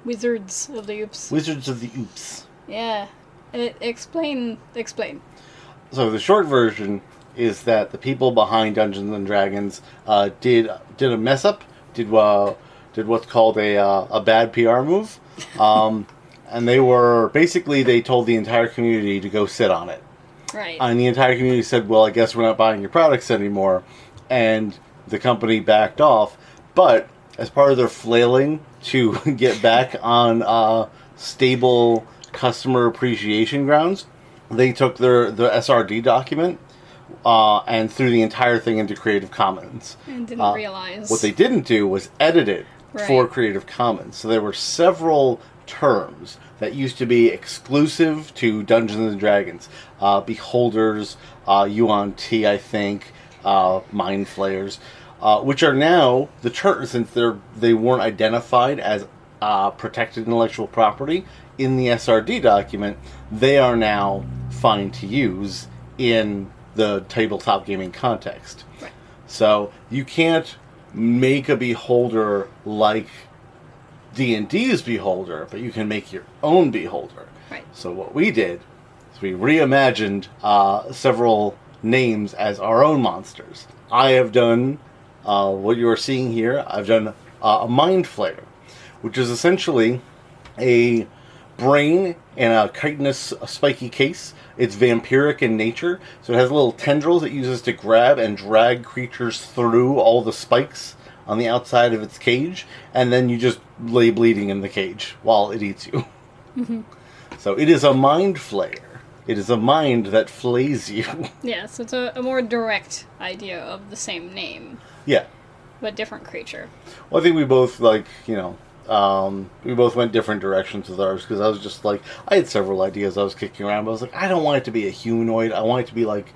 Wizards of the Oops. Wizards of the Oops. Yeah. Explain. So the short version is that the people behind Dungeons and Dragons did a mess up, did what's called a bad PR move, and they told the entire community to go sit on it. Right. And the entire community said, "Well, I guess we're not buying your products anymore," and the company backed off. But as part of their flailing to get back on stable customer appreciation grounds, they took the SRD document and threw the entire thing into Creative Commons. And didn't realize. What they didn't do was edit it Right. for Creative Commons. So there were several terms that used to be exclusive to Dungeons and Dragons. Beholders, UNT, I think, Mind Flayers, which are now the terms, since they weren't identified as protected intellectual property in the SRD document, they are now fine to use in the tabletop gaming context. Right. So you can't make a beholder like D&D's beholder, but you can make your own beholder. Right. So what we did is we reimagined several names as our own monsters. I have done what you are seeing here. I've done a Mind Flayer, which is essentially a brain in a chitinous spiky case. It's vampiric in nature, so it has little tendrils it uses to grab and drag creatures through all the spikes on the outside of its cage, and then you just lay bleeding in the cage while it eats you. Mm-hmm. So it is a mind flayer. It is a mind that flays you. Yeah, so it's a more direct idea of the same name, Yeah. but different creature. Well, I think we both, we both went different directions with ours, because I was just like, I had several ideas I was kicking around, but I was like, I don't want it to be a humanoid. I want it to be like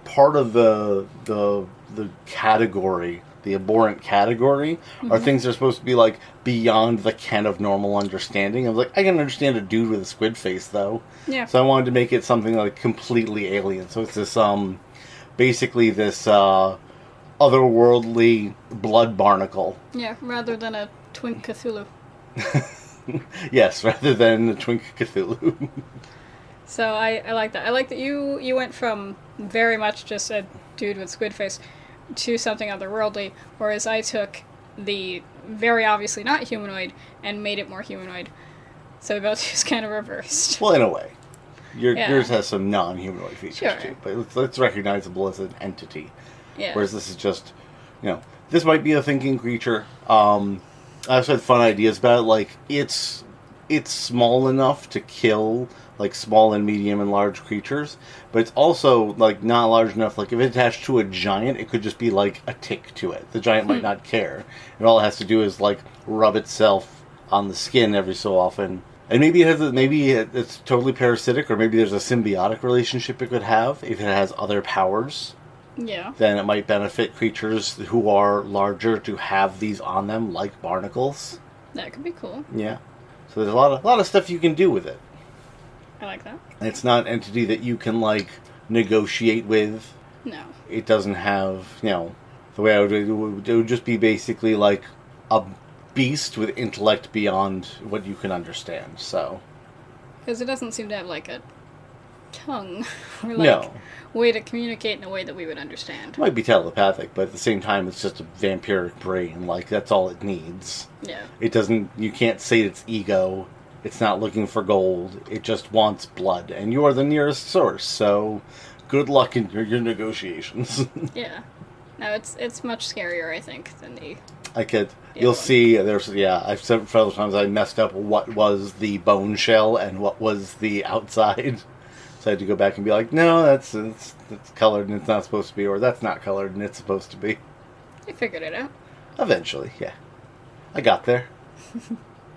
part of the category, the abhorrent category, are things that are supposed to be like beyond the ken of normal understanding. I was like, I can understand a dude with a squid face, though. Yeah. So I wanted to make it something like completely alien. So it's this basically this otherworldly blood barnacle. Yeah, rather than a Twink Cthulhu. Yes, rather than the Twink Cthulhu. So I like that. I like that you went from very much just a dude with squid face to something otherworldly, whereas I took the very obviously not humanoid and made it more humanoid. So we both just kind of reversed. Well, in a way. Yeah. Yours has some non-humanoid features, Sure. too. But it's recognizable as an entity. Yeah. Whereas this is just, this might be a thinking creature. I also had fun ideas about it. Like, it's small enough to kill, like, small and medium and large creatures. But it's also, like, not large enough. Like, if it's attached to a giant, it could just be, like, a tick to it. The giant might not care. And all it has to do is, like, rub itself on the skin every so often. And maybe it's totally parasitic, or maybe there's a symbiotic relationship it could have if it has other powers. Yeah. Then it might benefit creatures who are larger to have these on them, like barnacles. That could be cool. Yeah. So there's a lot of stuff you can do with it. I like that. And it's not an entity that you can, like, negotiate with. No. It doesn't have, the way I would do it would just be basically like a beast with intellect beyond what you can understand. So. Because it doesn't seem to have, like, a tongue or, like, No. way to communicate in a way that we would understand. It might be telepathic, but at the same time, it's just a vampiric brain. Like, that's all it needs. Yeah. It doesn't, you can't say its ego. It's not looking for gold. It just wants blood. And you are the nearest source, so good luck in your negotiations. Yeah. No, it's much scarier, I think, than the... You'll one. see, I've said several times I messed up what was the bone shell and what was the outside. So I had to go back and be like, no, it's colored and it's not supposed to be, or that's not colored and it's supposed to be. You figured it out. Eventually, yeah. I got there.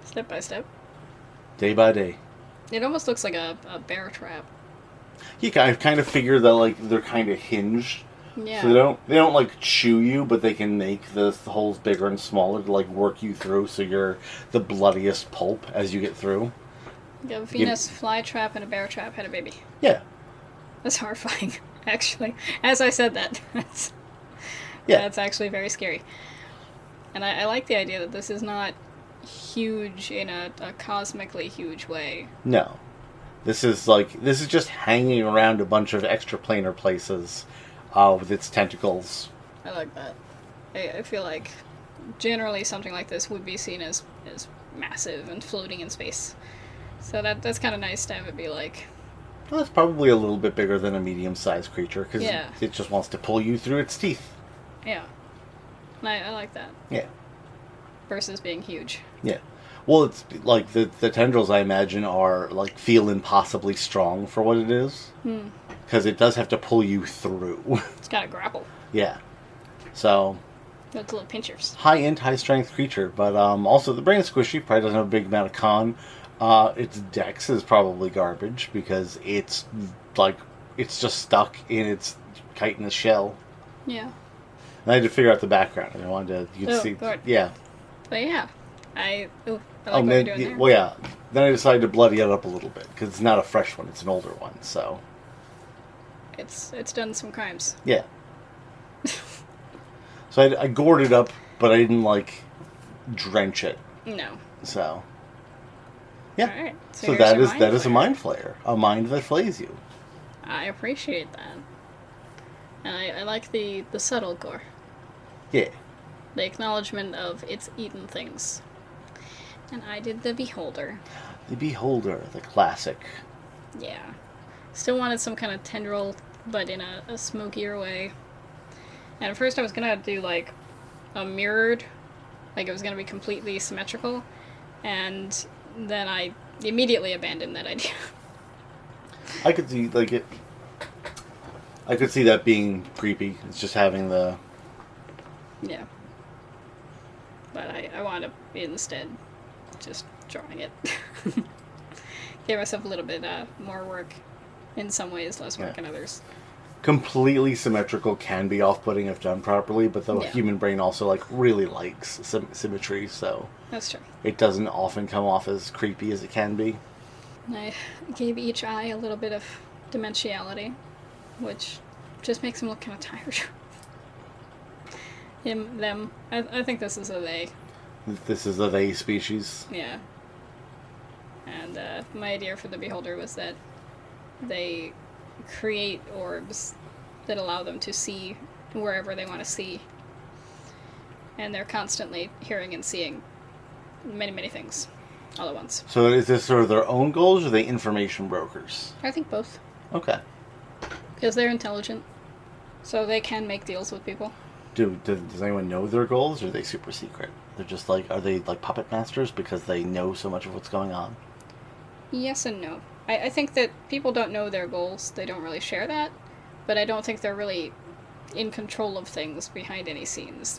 Step by step. Day by day. It almost looks like a bear trap. I kind of figure that, like, they're kind of hinged. Yeah. So they don't like chew you, but they can make the holes bigger and smaller to, like, work you through, so you're the bloodiest pulp as you get through. A Venus flytrap and a bear trap had a baby. Yeah. That's horrifying, actually. As I said that. Yeah. That's actually very scary. And I like the idea that this is not huge in a cosmically huge way. No. This is just hanging around a bunch of extraplanar places with its tentacles. I like that. I feel like generally something like this would be seen as massive and floating in space. So that's kind of nice to have it be like... Well, it's probably a little bit bigger than a medium-sized creature, because Yeah. it just wants to pull you through its teeth. Yeah. And I like that. Yeah. Versus being huge. Yeah. Well, it's like the tendrils, I imagine, are like feel impossibly strong for what it is. Because it does have to pull you through. It's got a grapple. Yeah. So, Those little pinchers. high-end, high-strength creature. But also, the brain is squishy. Probably doesn't have a big amount of con. Its dex is probably garbage because it's just stuck in its chitinous shell. Yeah. And I had to figure out the background. And I wanted to... You could see... good. Yeah. But yeah. I like Oh, what then, you're doing there. well, yeah. Then I decided to bloody it up a little bit because it's not a fresh one; it's an older one. So, It's done some crimes. yeah. So I gored it up, but I didn't drench it. No. So, yeah. Alright. So here's that your is a flayer. mind flayer, a mind that flays you. I appreciate that. And I like the subtle gore. Yeah. The acknowledgement of it's eaten things. And I did the Beholder. The Beholder, the classic. Yeah. Still wanted some kind of tendril, but in a smokier way. And at first I was gonna do like a mirrored, like it was gonna be completely symmetrical, and then I immediately abandoned that idea. I could see it. I could see that being creepy. It's just having the... Yeah. But I wound up instead just drawing it. Gave myself a little bit more work in some ways, less work Yeah. in others. Completely symmetrical can be off-putting if done properly, but the Yeah. human brain also really likes symmetry, so That's true. it doesn't often come off as creepy as it can be. I gave each eye a little bit of dimensionality, which just makes him look kind of tired. Him, them. I think this is a they. This is a they species. Yeah. And my idea for the Beholder was that they create orbs that allow them to see wherever they want to see. And they're constantly hearing and seeing many, many things all at once. So is this sort of their own goals, or are they information brokers? I think both. Okay. Because they're intelligent. So they can make deals with people. Does anyone know their goals, or are they super secret? They're just are they like puppet masters because they know so much of what's going on? Yes and no. I think that people don't know their goals. They don't really share that. But I don't think they're really in control of things behind any scenes.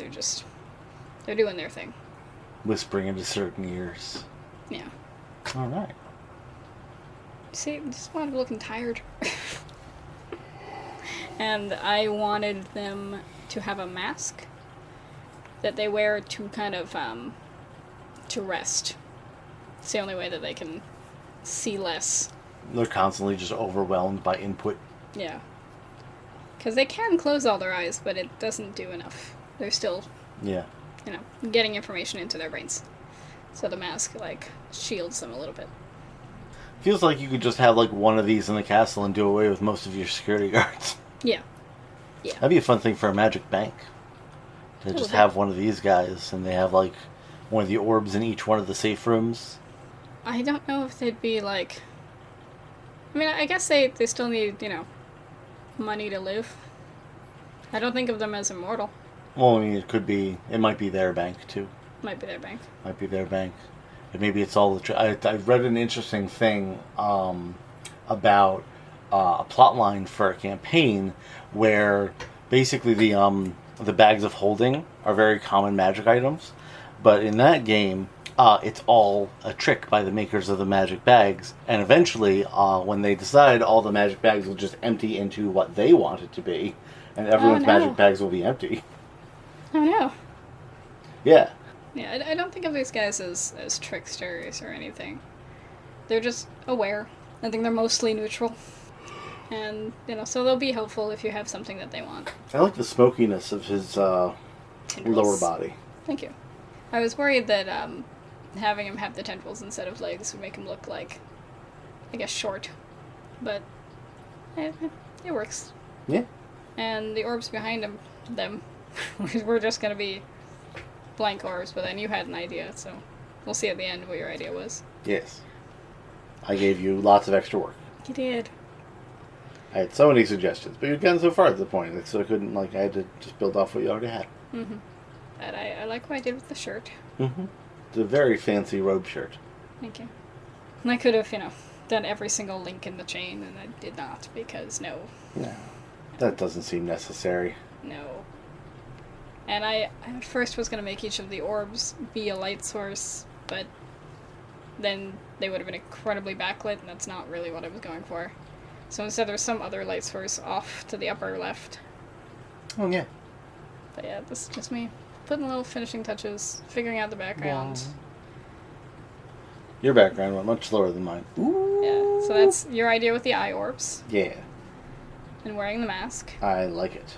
They're doing their thing. Whispering into certain ears. Yeah. All right. See, I just wanted looking tired. And I wanted them to have a mask that they wear to kind of, to rest. It's the only way that they can see less. They're constantly just overwhelmed by input. Yeah. Because they can close all their eyes, but it doesn't do enough. They're still, Yeah. getting information into their brains. So the mask, shields them a little bit. Feels like you could just have one of these in the castle and do away with most of your security guards. Yeah. That'd be a fun thing for a magic bank. To just have one of these guys, and they have one of the orbs in each one of the safe rooms. I don't know if they'd be I mean, I guess they still need, money to live. I don't think of them as immortal. Well, I mean, it might be their bank, too. Might be their bank. Might be their bank. And maybe it's all I read an interesting thing about a plot line for a campaign where basically the bags of holding are very common magic items, but in that game, it's all a trick by the makers of the magic bags, and eventually, when they decide, all the magic bags will just empty into what they want it to be, and everyone's no. magic bags will be empty. Oh no. Yeah. Yeah, I don't think of these guys as tricksters or anything. They're just aware. I think they're mostly neutral. And, so they'll be helpful if you have something that they want. I like the smokiness of his lower Tendrils. body. Thank you. I was worried that having him have the tentacles instead of legs would make him look like, I guess, short. But it works. Yeah. And the orbs behind them were just going to be blank orbs, but then you had an idea, so we'll see at the end what your idea was. Yes. I gave you lots of extra work. You did. I had so many suggestions, but you'd gotten so far at the point, so I couldn't, I had to just build off what you already had. Mm-hmm. But I like what I did with the shirt. Mm-hmm. It's a very fancy robe shirt. Thank you. And I could have, done every single link in the chain, and I did not, because no. No. That doesn't seem necessary. No. And I at first was going to make each of the orbs be a light source, but then they would have been incredibly backlit, and that's not really what I was going for. So instead there's some other light source off to the upper left. Oh, yeah. But yeah, this is just me putting little finishing touches, figuring out the background. Wow. Your background went much slower than mine. Ooh. Yeah, so that's your idea with the eye orbs. Yeah. And wearing the mask. I like it.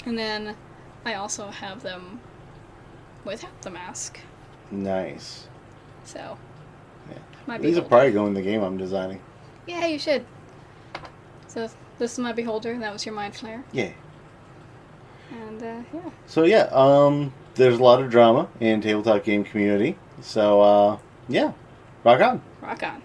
And then I also have them without the mask. Nice. So, Yeah. my These will beholder. probably go in the game I'm designing. Yeah, you should. So, this is my beholder, and that was your mind flare. Yeah. And, yeah. So, yeah, there's a lot of drama in tabletop game community. So, yeah, rock on. Rock on.